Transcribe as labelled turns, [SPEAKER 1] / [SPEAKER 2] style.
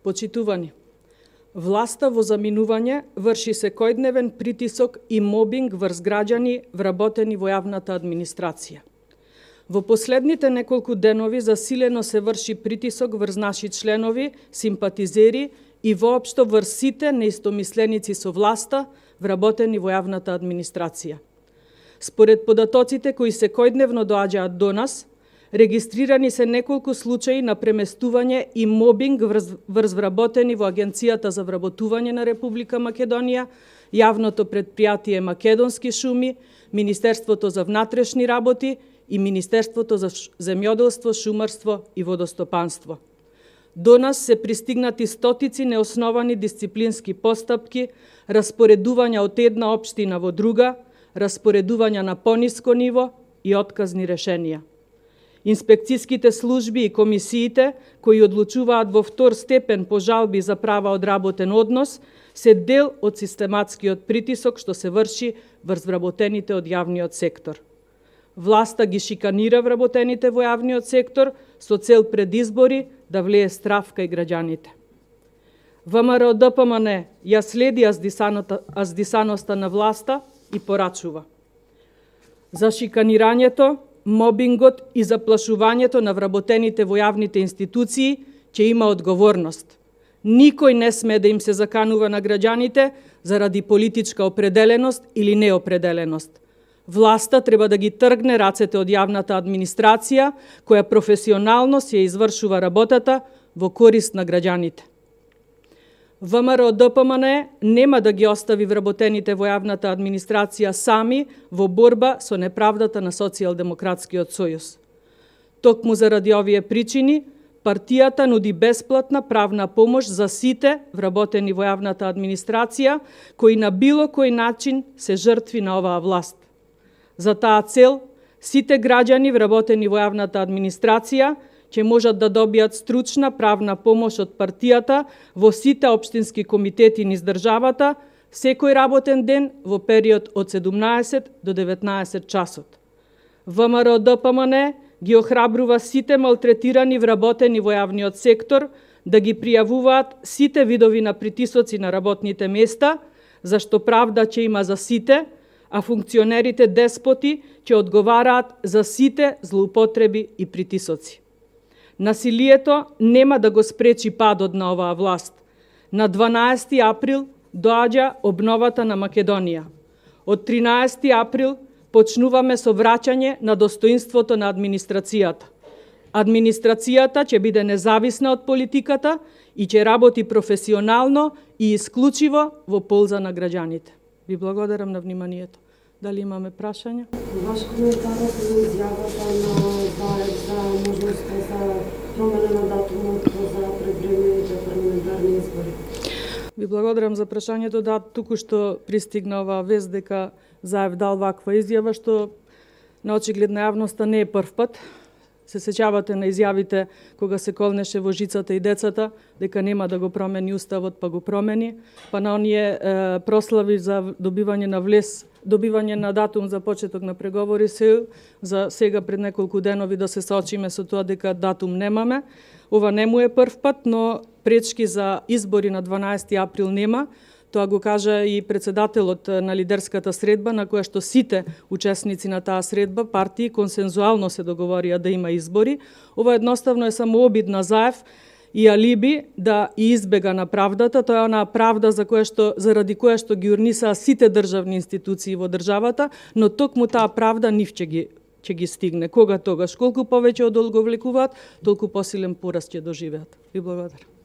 [SPEAKER 1] Почитувани, власта во заминување врши секојдневен притисок и мобинг врз граѓани вработени во јавната администрација. Во последните неколку денови засилено се врши притисок врз наши членови, симпатизери и воопшто врз сите неистомисленици со власта вработени во јавната администрација. Според податоците кои секојдневно доаѓаат до нас, регистрирани се неколку случаи на преместување и мобинг врз вработени во Агенцијата за вработување на Република Македонија, Јавното предпријатие Македонски шуми, Министерството за внатрешни работи и Министерството за земјоделство, шумарство и водостопанство. До нас се пристигнати стотици неосновани дисциплински постапки, распоредувања од една општина во друга, распоредувања на пониско ниво и отказни решенија. Инспекцијските служби и комисиите, кои одлучуваат во втор степен по жалби за права од работен однос, се дел од систематскиот притисок што се врши врз вработените од јавниот сектор. Власта ги шиканира вработените во јавниот сектор со цел пред избори да влее страв кај граѓаните. ВМРО ДПМН ја следи аздисаноста на власта и порачува. За шиканирањето, мобингот и заплашувањето на вработените во јавните институции ќе има одговорност. Никој не сме да им се заканува на граѓаните заради политичка определеност или неопределеност. Власта треба да ги тргне рацете од јавната администрација, која професионално се извршува работата во корист на граѓаните. ВМРО ДПМН нема да ги остави вработените во јавната администрација сами во борба со неправдата на Социјалдемократскиот сојуз. Токму заради овие причини, партијата нуди бесплатна правна помош за сите вработени во јавната администрација, кои на било кој начин се жртви на оваа власт. За таа цел, сите граѓани вработени во јавната администрација ќе можат да добијат стручна правна помош од партијата во сите општински комитети низ државата, секој работен ден во период од 17 до 19 часот. ВМРО ДПМН ги охрабрува сите малтретирани вработени во јавниот сектор да ги пријавуваат сите видови на притисоци на работните места, зашто правда ќе има за сите, а функционерите деспоти ќе одговараат за сите злоупотреби и притисоци. Насилието нема да го спречи падот на оваа власт. На 12 април доаѓа обновата на Македонија. Од 13 април почнуваме со враќање на достоинството на администрацијата. Администрацијата ќе биде независна од политиката и ќе работи професионално и исклучиво во полза на граѓаните. Ви благодарам на вниманието. Дали имаме прашања?
[SPEAKER 2] Ваш коментар е изјавата на Заев за можноста за промена на датумот за предвремените парламентарни избори.
[SPEAKER 1] Ви благодарам за прашањето. Да, туку-што пристигна оваа вест дека Заев дал ваква изјава, што на очигледна јавноста не е прв пат. Се сеќавате на изјавите кога се колнеше во жицата и децата, дека нема да го промени уставот, па го промени, па на оние прослави за добивање на датум за почеток на преговори се за сега пред неколку денови да се соочиме со тоа дека датум немаме. Ова не му е прв пат, но пречки за избори на 12 април нема. Тоа го кажа и председателот на лидерската средба, на која што сите учесници на таа средба, партии, консензуално се договорија да има избори. Ова едноставно е само обид на Заев и алиби да избега на правдата. Тоа е онаа правда заради која што ги урнисаа сите државни институции во државата, но токму таа правда нив ќе ги стигне. Кога тогаш? Колку повеќе одолговлекуваат, толку посилен пораз ќе доживеат. Ви благодарам.